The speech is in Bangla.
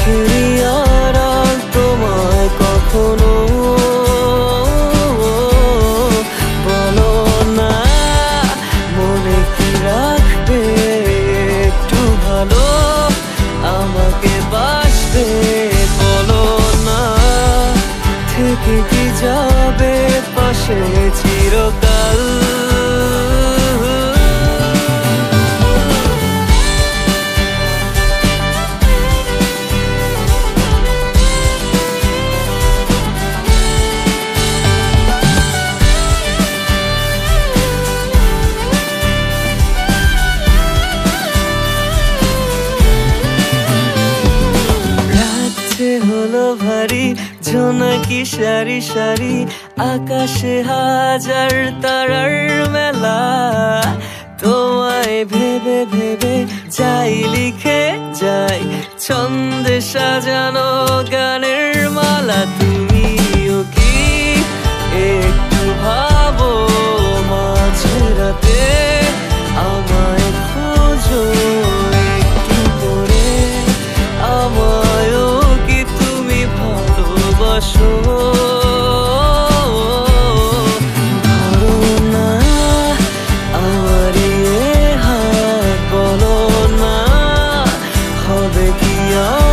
চোখেরই আড়াল তোমায় কখনো বলো না, মনে কি রাখবে একটু ভালো আমাকে বাসবে বলো না, থেকে কি যাবে পাশে চিরকাল। হলো ভারী জোনাকি সারি সারি, আকাশে হাজার তারার মেলা, তোমায় ভেবে ভেবে যাই লিখে যাই ছন্দে সাজানো গানের মালা। তুমিও কি একটু ভাবো মাঝে রাতে আমায় খোঁজো একটু করে, আমায়ও কি তুমি ভালোবাসো ধরো না আমার হাত বলো না, হবে কি আর